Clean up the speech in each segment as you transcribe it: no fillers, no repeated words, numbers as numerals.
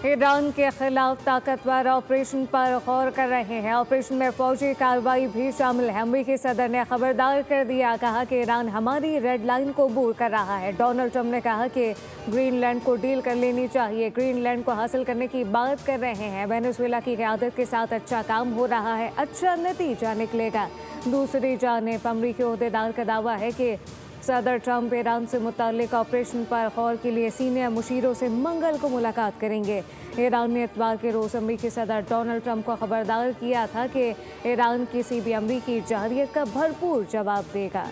Iran के खिलाफ ताकतवर ऑपरेशन पर गौर कर रहे हैं। ऑपरेशन में फौजी कार्रवाई भी शामिल है। अमेरिकी सदर ने खबरदार कर दिया, कहा कि ईरान हमारी रेड लाइन को अबूर कर रहा है। डोनाल्ड ट्रंप ने कहा कि ग्रीनलैंड को डील कर लेनी चाहिए, ग्रीनलैंड को हासिल करने की बात कर रहे हैं। वेनेजुएला की क़यादत के साथ अच्छा काम हो रहा है, अच्छा नतीजा निकलेगा। दूसरी जानिब अमेरिकी ओहदेदार का दावा है कि सदर ट्रंप ईरान से मुताल्लिक ऑपरेशन पर गौर के लिए सीनियर मुशीरों से मंगल को मुलाकात करेंगे। ईरान ने इतवार के रोज़ अमेरिकी सदर डोनाल्ड ट्रंप को खबरदार किया था कि ईरान किसी भी अमेरिकी जारहियत का भरपूर जवाब देगा।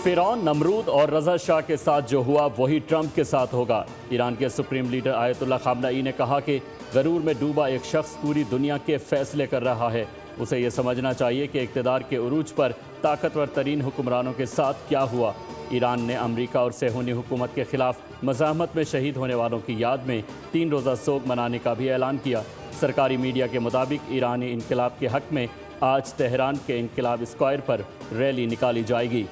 फिरौन, नमरूद और रजा शाह के साथ जो हुआ वही ट्रंप के साथ होगा। ईरान के सुप्रीम लीडर आयतुल्लाह खामनई ने कहा कि गरूर में डूबा एक शख्स पूरी दुनिया के फैसले कर रहा है। उसे ये समझना चाहिए कि इक़्तिदार के उरूज पर ताकतवर तरीन हुक्मरानों के साथ क्या हुआ। ईरान ने अमरीका और सेहूनी हुकूमत के खिलाफ मज़ाहमत में शहीद होने वालों की याद में 3 रोज़ा सोग मनाने का भी ऐलान किया। सरकारी मीडिया के मुताबिक ईरानी इनकलाब के हक़ में आज तेहरान के इनकलाब स्क्वायर पर रैली निकाली जाएगी।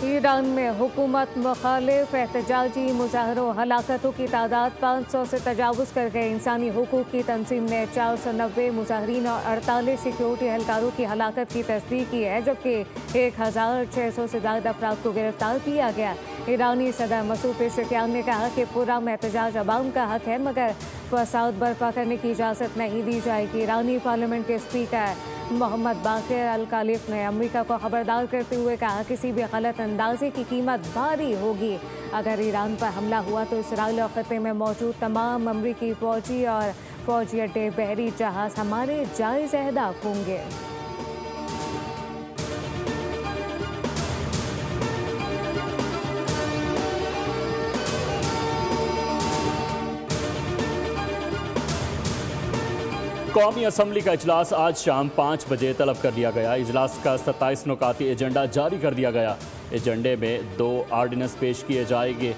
ईरान में हुकूमत मुखालिफ एहतजाजी मुजाहरों हलाकतों की तादाद 500 से तजावुज़ कर गए। इंसानी हुकूक की तंजीम ने 490 मुजाहरीन और 48 सिक्योरिटी एहलकारों की हलाकत की तस्दीक की है, जबकि 1600 से ज़्यादा अफराद को गिरफ्तार किया गया। ईरानी सदर मसूद पेशेकियान ने कहा कि पुरअमन एहतजाज अवाम का हक है, मगर फसाद बर्पा करने की इजाज़त नहीं दी जाएगी। ईरानी पार्लियामेंट के स्पीकर मोहम्मद बाक़िर अल कालिफ ने अमेरिका को खबरदार करते हुए कहा, किसी भी गलत अंदाजे की कीमत भारी होगी। अगर ईरान पर हमला हुआ तो इसराइल और ख़त्े में मौजूद तमाम अमेरिकी फ़ौजी और फ़ौजी अड्डे, बहरी जहाज़ हमारे जायज़ अहदाफ होंगे। कौमी असम्बली का इजलास आज शाम 5 बजे तलब कर लिया गया। इजलास का 27 नुकाती एजेंडा जारी कर दिया गया। एजेंडे में 2 आर्डिनेंस पेश किए जाएंगे।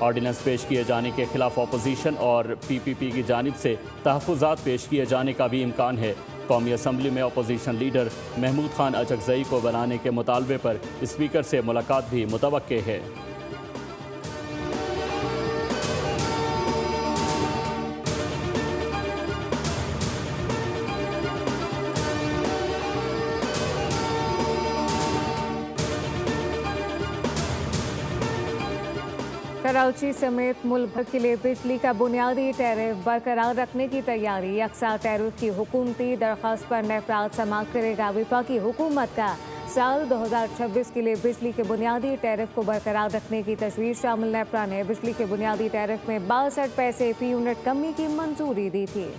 आर्डिनेंस पेश किए जाने के खिलाफ अपोजिशन और पीपीपी की जानिब से तहफ़्फ़ुज़ात पेश किए जाने का भी इम्कान है। कौमी असम्बली में अपोजिशन लीडर महमूद खान अचकज़ई को बनाने के मुतालबे पर स्पीकर से मुलाकात भी मुतवक्के है। कराची समेत मुल्क भर के लिए बिजली का बुनियादी टैरिफ बरकरार रखने की तैयारी। यकसा टैरिफ की हुकूमती दरख्वास्त पर नफरात समाप्त करेगा। वफाकी हुकूमत का साल 2026 के लिए बिजली के बुनियादी टैरिफ को बरकरार रखने की तजवीज़ शामिल। नेपरा ने बिजली के बुनियादी टैरिफ में 62 पैसे फ़ी यूनिट कमी की मंजूरी दी थी।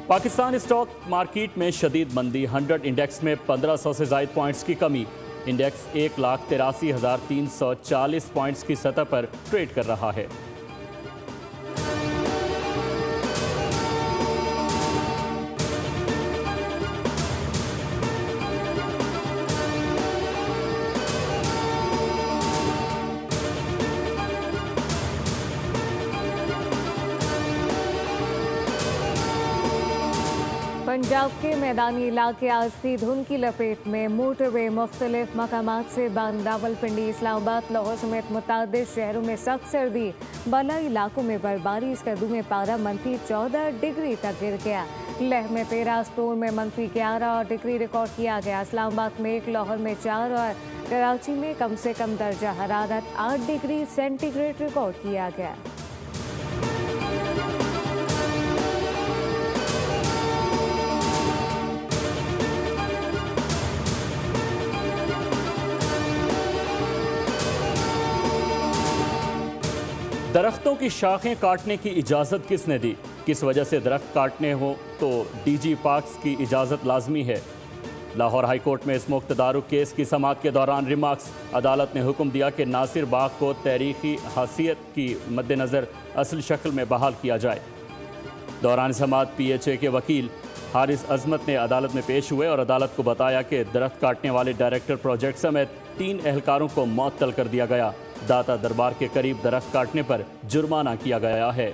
पाकिस्तान स्टॉक मार्केट में शदीद मंदी। 100 इंडेक्स में 1500 से ज़ायद पॉइंट्स की कमी। इंडेक्स 1,83,340 पॉइंट्स की सतह पर ट्रेड कर रहा है। पंजाब के मैदानी इलाके आज भी धुंध की लपेट में। मोटरवे मुख्तलिफ मकामात से बंद। रावलपिंडी, इस्लामाबाद, लाहौर समेत मुतअद्दिद शहरों में सख्त सर्दी। बालाई इलाकों में बर्फबारी। इस कदू में पारा -14 डिग्री तक गिर गया। लेह में 13, स्टोर में -11 डिग्री रिकॉर्ड किया गया। इस्लामाबाद में 1, लाहौर में 4 और कराची में कम से कम दर्जा हरारत 8 डिग्री सेंटीग्रेड रिकॉर्ड किया गया। दरख्तों की शाखें काटने की इजाज़त किसने दी? किस वजह से दरख्त काटने हो तो डीजी पार्क्स की इजाज़त लाजमी है। लाहौर हाई कोर्ट में इस्म इक़्तिदार केस की समाअत के दौरान रिमार्क्स। अदालत ने हुक्म दिया कि नासिर बाग को तारीखी हैसियत की मद्देनज़र असल शक्ल में बहाल किया जाए। दौरान समाअत PHA के वकील हारिस अजमत ने अदालत में पेश हुए और अदालत को बताया कि दरख्त काटने वाले डायरेक्टर प्रोजेक्ट समेत 3 एहलकारों को मुअत्तल कर दिया गया। दाता दरबार के करीब दरख्त काटने पर जुर्माना किया गया है।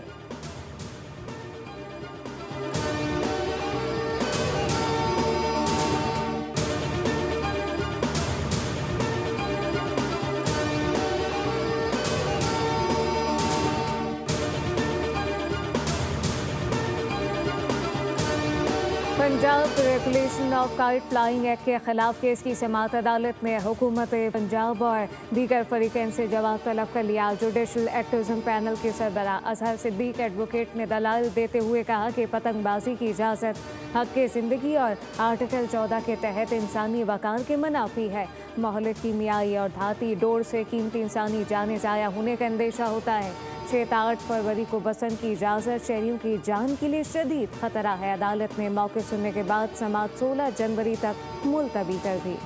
Punjab regulation of kite flying act के खिलाफ केस की समाअत अदालत ने हुकूमत पंजाब और दीगर फरीकैन से जवाब तलब कर लिया। जुडिशल एक्टिज्म पैनल के सरबरा अजहर सिद्दीक एडवोकेट ने दलाल देते हुए कहा कि पतंगबाजी की इजाज़त हक के ज़िंदगी और आर्टिकल 14 के तहत इंसानी वक़ार के मुनाफी है। मोहलिक कीमियाई और धाती डोर से कीमती इंसानी जाने ज़ाया होने का अंदेशा होता है। 6 से 8 फरवरी को बसंत की इजाज़त शहरियों की जान के लिए शदीद खतरा है। अदालत ने मौके सुनने के बाद समाअत 16 जनवरी तक मुलतवी कर दी।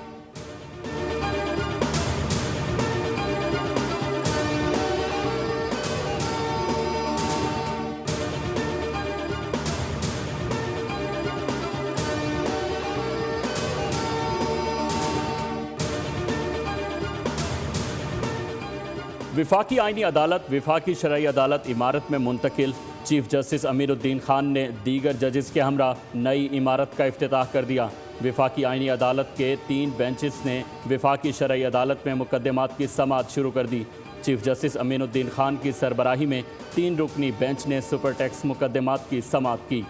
विफाकी आइनी अदालत विफाकी शरई अदालत इमारत में मुंतकिल। चीफ जस्टिस अमीरुद्दीन खान ने दीगर जजेस के हमरा नई इमारत का इफ्तिताह कर दिया। विफाकी आइनी अदालत के 3 बेंचेस ने विफाकी शरई अदालत में मुकदमात की समाअत शुरू कर दी। चीफ जस्टिस अमीरुद्दीन खान की सरबराही में 3 रुकनी बेंच ने सुपर टैक्स मुकदमात की समाअत की।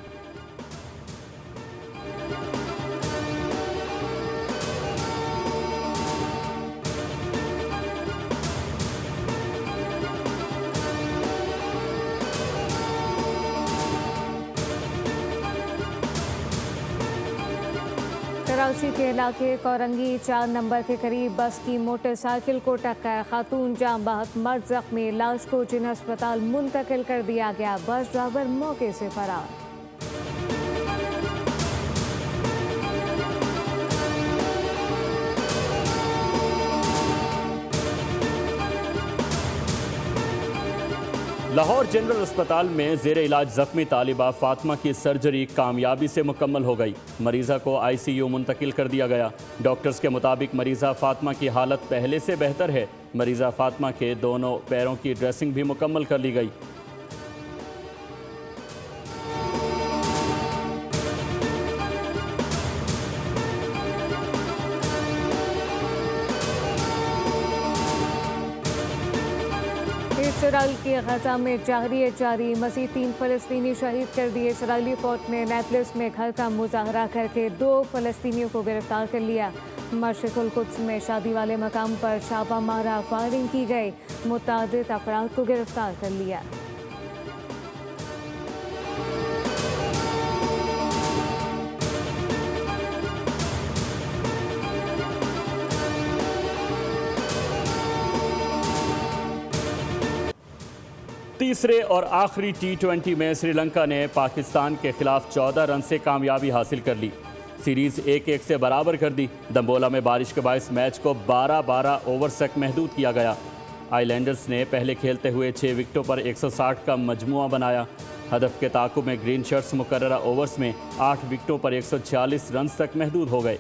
कराची के इलाके कोरंगी 4 नंबर के करीब बस की मोटरसाइकिल को टक्कर, खातून जाम बहक, मर्द जख्मी। लाश को जिन अस्पताल मुंतकिल कर दिया गया। बस ड्राइवर मौके से फरार। लाहौर जनरल अस्पताल में जेर इलाज जख्मी तालिबा फातिमा की सर्जरी कामयाबी से मुकम्मल हो गई। मरीज़ा को ICU मुंतकिल कर दिया गया। डॉक्टर्स के मुताबिक मरीज़ा फातिमा की हालत पहले से बेहतर है। मरीज़ा फातिमा के दोनों पैरों की ड्रेसिंग भी मुकम्मल कर ली गई। इसराइल की गजा में जारी मज़ीद 3 फ़लस्तीनी शहीद कर दिए। इसराइली फ़ौज ने नेपल्स में घर का मुजाहरा करके 2 फ़लस्तीनियों को गिरफ्तार कर लिया। मशरिकुल कुद्स में शादी वाले मकाम पर छापा मारा, फायरिंग की गई। मुतअद्दिद अफराद को गिरफ्तार कर लिया। तीसरे और आखिरी T20 में श्रीलंका ने पाकिस्तान के खिलाफ 14 रन से कामयाबी हासिल कर ली। सीरीज 1-1 से बराबर कर दी। दंबोला में बारिश के बायस मैच को 12-12 ओवर्स तक महदूद किया गया। आइलैंडर्स ने पहले खेलते हुए 6 विकेटों पर 160 का मजमुआ बनाया। हदफ के ताकुब में ग्रीन शर्ट्स मुकर्ररा ओवर्स में 8 विकेटों पर 146 रन तक महदूद हो गए।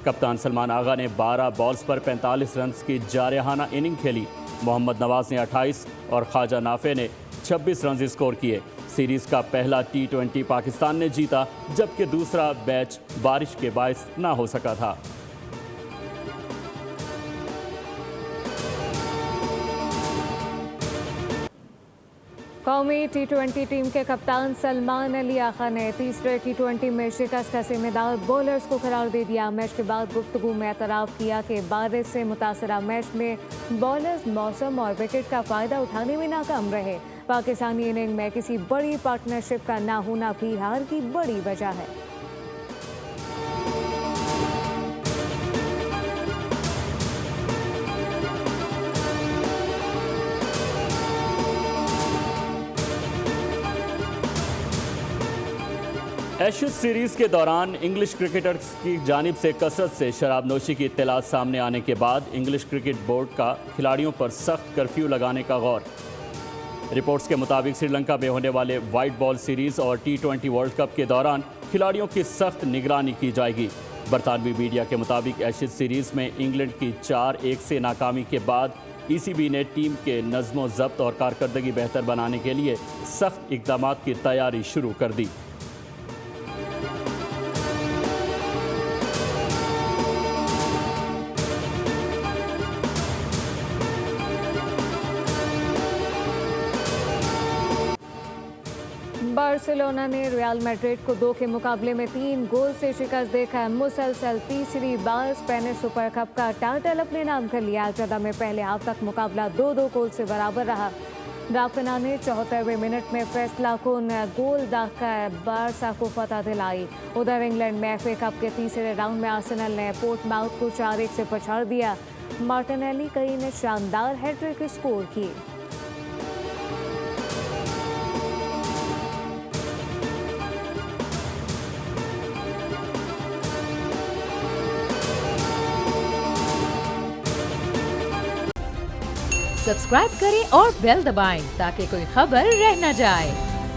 कप्तान सलमान आगा ने 12 बॉल्स पर 45 रन की जारहाना इनिंग खेली। मोहम्मद नवाज ने 28 और ख्वाजा नाफे ने 26 रन स्कोर किए। सीरीज़ का पहला T20 पाकिस्तान ने जीता, जबकि दूसरा मैच बारिश के बायस ना हो सका था। कौमी T20 टीम के कप्तान सलमान अली आगा ने तीसरे T20 में शिकस्त का जिम्मेदार बॉलर्स को करार दे दिया। मैच के बाद गुफ्तगू में एतराफ़ किया कि बारिश से मुतासरा मैच में बॉलर्स मौसम और विकेट का फ़ायदा उठाने में नाकाम रहे। पाकिस्तानी इनिंग में किसी बड़ी पार्टनरशिप का ना होना भी हार की बड़ी वजह है। एशेज सीरीज के दौरान इंग्लिश क्रिकेटर्स की जानिब से कसरत से शराबनोशी की इत्तलात सामने आने के बाद इंग्लिश क्रिकेट बोर्ड का खिलाड़ियों पर सख्त कर्फ्यू लगाने का गौर। रिपोर्ट्स के मुताबिक श्रीलंका में होने वाले वाइट बॉल सीरीज और T20 वर्ल्ड कप के दौरान खिलाड़ियों की सख्त निगरानी की जाएगी। बरतानवी मीडिया के मुताबिक एशेज सीरीज में इंग्लैंड की 4-1 से नाकामी के बाद ECB ने टीम के नज़्मो ज़ब्त और कारकर्दगी बेहतर बनाने के लिए सख्त इक़दाम की तैयारी शुरू कर दी। बार्सिलोना ने रियल मैड्रिड को 2 के मुकाबले में 3 गोल से शिकस्त देकर मुसलसल तीसरी बार स्पेनिश सुपर कप का टाइटल अपने नाम कर लिया। जदा में पहले हाफ तक मुकाबला 2-2 गोल से बराबर रहा। राफिना ने 74वें मिनट में फैसला कुन गोल दागकर बारसा को फतह दिलाई। उधर इंग्लैंड में FA कप के तीसरे राउंड में आर्सेनल ने पोर्टमाउथ को 4-1 से पछाड़ दिया। मार्टिनेली कई ने शानदार हैट्रिक स्कोर की। सब्सक्राइब करें और बेल दबाएं ताकि कोई खबर रह न जाए।